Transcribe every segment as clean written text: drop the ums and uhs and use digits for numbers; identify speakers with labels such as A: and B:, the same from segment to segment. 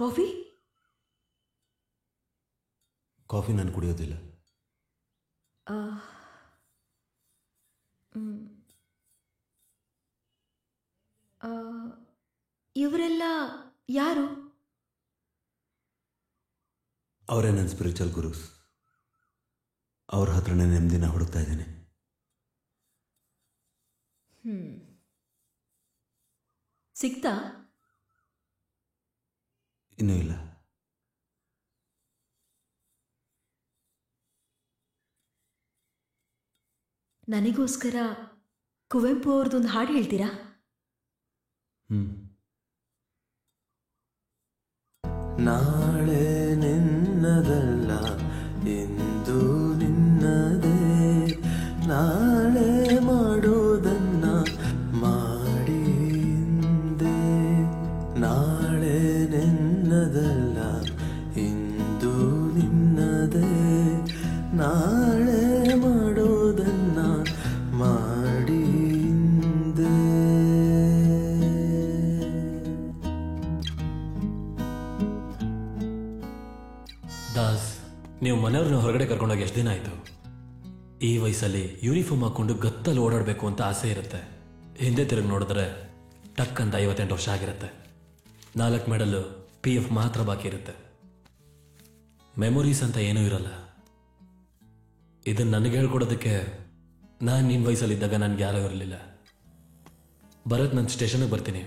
A: Coffee
B: coffee ನಾನು ಕುಡಿಯೋದಿಲ್ಲ.
A: ಇವರೆಲ್ಲ ಯಾರು?
B: ಅವರೇ ನನ್ನ ಸ್ಪಿರಿಚುವಲ್ ಗುರುಸ್. ಅವ್ರ ಹತ್ರನೇ ನೆಮ್ಮದಿನ ಹುಡುಕ್ತಾ ಇದ್ದೇನೆ.
A: ಸಿಗ್ತಾ?
B: ಇನ್ನೂ ಇಲ್ಲ.
A: ನನಗೋಸ್ಕರ ಕುವೆಂಪು ಅವ್ರದ್ದೊಂದು ಹಾಡು ಹೇಳ್ತೀರಾ?
C: ನಾಳೆ ನಿನ್ನದಲ್ಲ ಎಂದು ನಿನ್ನದೇ, ನಾಳೆ ಮಾಡೋದನ್ನ ಮಾಡಿ ಹಿಂದೆ. ನಾಳೆ ನಿನ್ನದಲ್ಲ ಎಂದು ನಿನ್ನದೇ, ನಾಳೆ ಮಾಡೋದನ್ನ ಮಾಡಿ ಹಿಂದೆ.
D: ದಾಸ್, ನೀವು ಮನೆಯವ್ರನ್ನ ಹೊರಗಡೆ ಕರ್ಕೊಂಡೋಗಿ ಎಷ್ಟು ದಿನ ಆಯಿತು? ಈ ವಯಸ್ಸಲ್ಲಿ ಯೂನಿಫಾರ್ಮ್ ಹಾಕ್ಕೊಂಡು ಗತ್ತಲ್ಲಿ ಓಡಾಡಬೇಕು ಅಂತ ಆಸೆ ಇರುತ್ತೆ. ಹಿಂದೆ ತಿರುಗಿ ನೋಡಿದ್ರೆ ಟಕ್ ಅಂತ 58 ವರ್ಷ ಆಗಿರುತ್ತೆ. 4 ಮೆಡಲ್ಲು, PF ಮಾತ್ರ ಬಾಕಿ ಇರುತ್ತೆ. ಮೆಮೊರೀಸ್ ಅಂತ ಏನೂ ಇರಲ್ಲ. ಇದನ್ನು ನನಗೆ ಹೇಳ್ಕೊಡೋದಕ್ಕೆ ನಾನು ನಿನ್ನ ವಯಸ್ಸಲ್ಲಿದ್ದಾಗ ನನಗೆ ಯಾರೂ ಇರಲಿಲ್ಲ. ಭರತ್, ನಾನು ಸ್ಟೇಷನ್ಗೆ ಬರ್ತೀನಿ.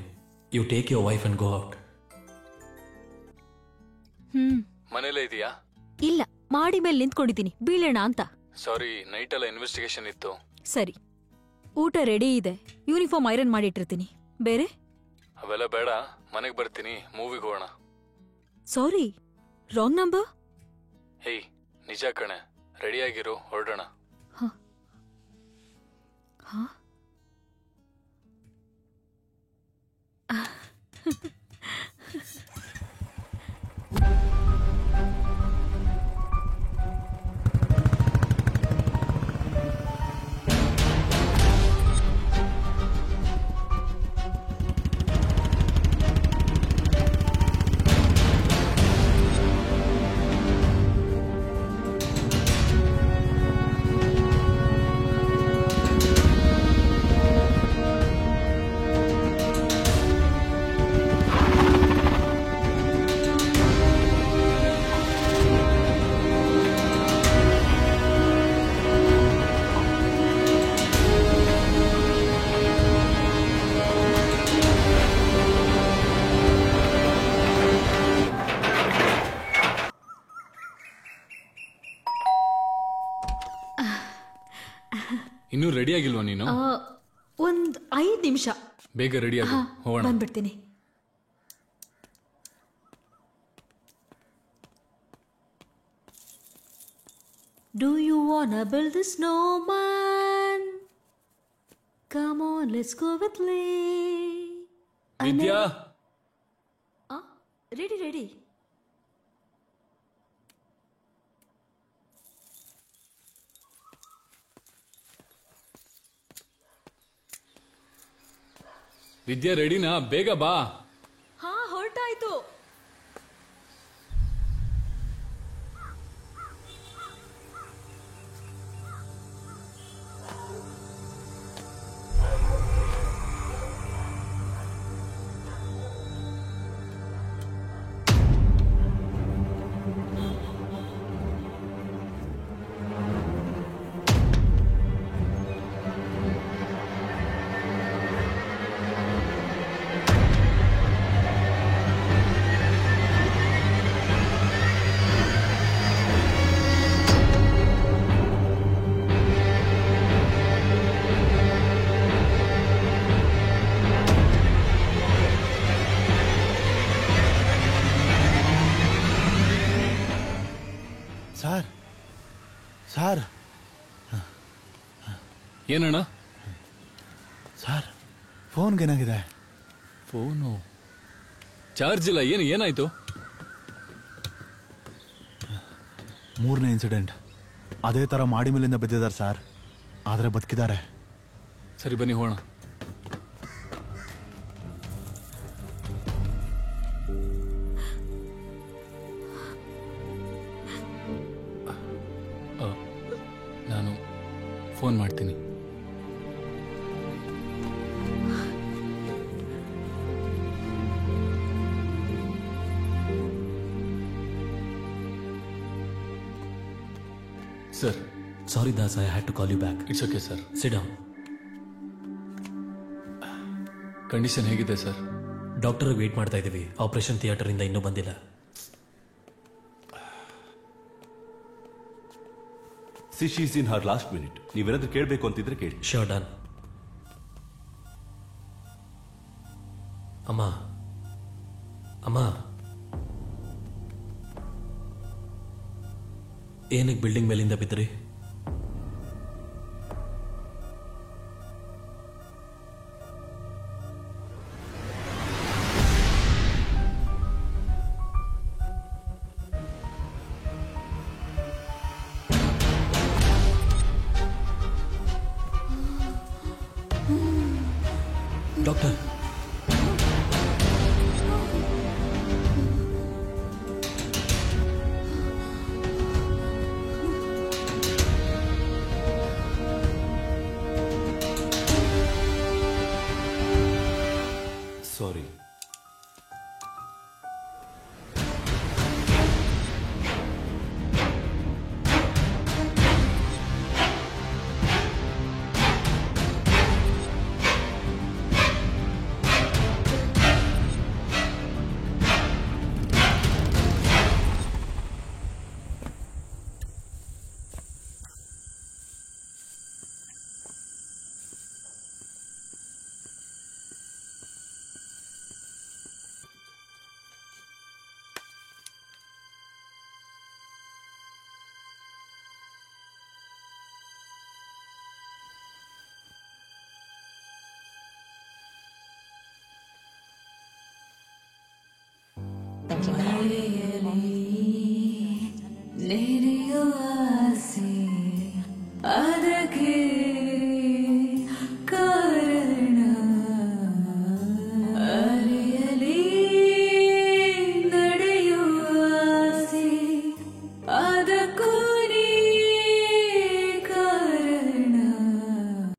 D: You take your wife and go out.
E: ಮನೇಲೇ ಇದೆಯಾ?
F: ಇಲ್ಲ, ಮಾಡಿ ಮೇಲೆ ನಿಂತ್ಕೊಂಡಿದ್ದೀನಿ, ಬೀಳೋಣ ಅಂತ.
E: ಸಾರಿ, ನೈಟ್ ಎಲ್ಲ ಇನ್ವೆಸ್ಟಿಗೇಷನ್ ಇತ್ತು.
F: ಸರಿ, ಊಟ ರೆಡಿ ಇದೆ, ಯೂನಿಫಾರ್ಮ್ ಐರನ್ ಮಾಡಿಟ್ಟಿರ್ತೀನಿ. ಬೇರೆ
E: ಅವೆಲ್ಲ ಬೇಡ, ಮನೆಗೆ ಬರ್ತೀನಿ, ಮೂವಿಗೆ ಹೋಗೋಣ.
F: ಸಾರಿ, ರಾಂಗ್ ನಂಬರ್.
E: ಹೇಯ್, ನಿಜ ಕಣೆ, ರೆಡಿಯಾಗಿರು, ಹೊರಡೋಣ. ಇನ್ನೂ ರೆಡಿ ಆಗಿಲ್ವಾ ನೀನು?
A: ಒಂದು 5 ನಿಮಿಷ.
E: ಬೇಗ ರೆಡಿ ಆಗಿ ಹೋಗೋಣ.
A: ಬಂದ್ಬಿಡ್ತೀನಿ. Do you wanna build a snowman? Come on, let's go with Lee.
E: Vidya,
A: ready.
E: Vidya ರೆಡಿನಾ? ಬೇಗ ಬಾ.
A: ಹಾ, ಹೊರಟಾಯ್ತು.
C: ಸರ್,
E: ಏನಣ್ಣ?
C: ಸರ್, ಫೋನ್ಗೇನಾಗಿದೆ?
E: ಫೋನು ಚಾರ್ಜ್ ಇಲ್ಲ. ಏನಾಯ್ತು?
C: 3ನೇ ಇನ್ಸಿಡೆಂಟ್ ಅದೇ ಥರ ಮಾಡಿ ಮೇಲಿಂದ ಬಿದ್ದಿದ್ದಾರೆ ಸರ್, ಆದರೆ ಬದುಕಿದ್ದಾರೆ.
E: ಸರಿ, ಬನ್ನಿ ಹೋಗೋಣ. Sir.
D: Sorry Das, I had to call you back.
E: It's okay sir.
D: Sit down.
E: Condition ಹೇಗಿದೆ ಸರ್?
D: ಡಾಕ್ಟರ್ ವೇಟ್ ಮಾಡ್ತಾ ಇದ್ದೀವಿ. ಆಪರೇಷನ್ ಥಿಯೇಟರ್ ಇಂದ ಇನ್ನೂ ಬಂದಿಲ್ಲ.
B: She is in her last minute. ನೀವೇನಾದ್ರೂ ಕೇಳಬೇಕು ಅಂತಿದ್ರೆ ಕೇಳಿ.
D: ಶೋರ್ ಡನ್. ಅಮ್ಮ ಅಮ್ಮ, ಏನಕ್ಕೆ ಬಿಲ್ಡಿಂಗ್ ಮೇಲಿಂದ ಬಿದ್ರಿ? ಡಾಕ್ಟರ್,
B: ಸಾರಿ.
A: ನೆನೆಯುವ ಆಸೆ ಆದರೆ